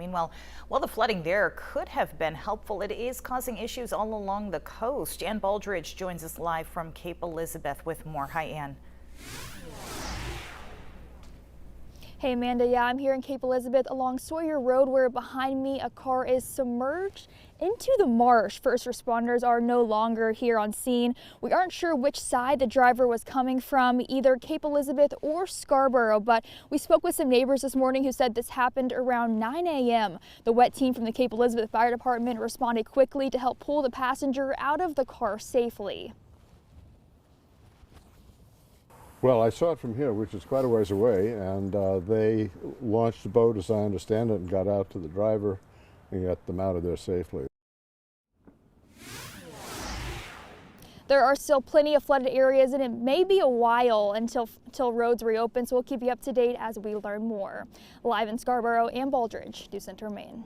Meanwhile, while the flooding there could have been helpful, it is causing issues all along the coast. Ann Baldridge joins us live from Cape Elizabeth with more. Hi, Ann. Hey Amanda, yeah, I'm here in Cape Elizabeth along Sawyer Road where behind me a car is submerged into the marsh. First responders are no longer here on scene. We aren't sure which side the driver was coming from, either Cape Elizabeth or Scarborough, but we spoke with some neighbors this morning who said this happened around 9 a.m. The wet team from the Cape Elizabeth Fire Department responded quickly to help pull the passenger out of the car safely. Well, I saw it from here, which is quite a ways away, and they launched the boat, as I understand it, and got out to the driver and got them out of there safely. There are still plenty of flooded areas, and it may be a while until roads reopen, so we'll keep you up to date as we learn more. Live in Scarborough, Ann Baldridge, News Center, Maine.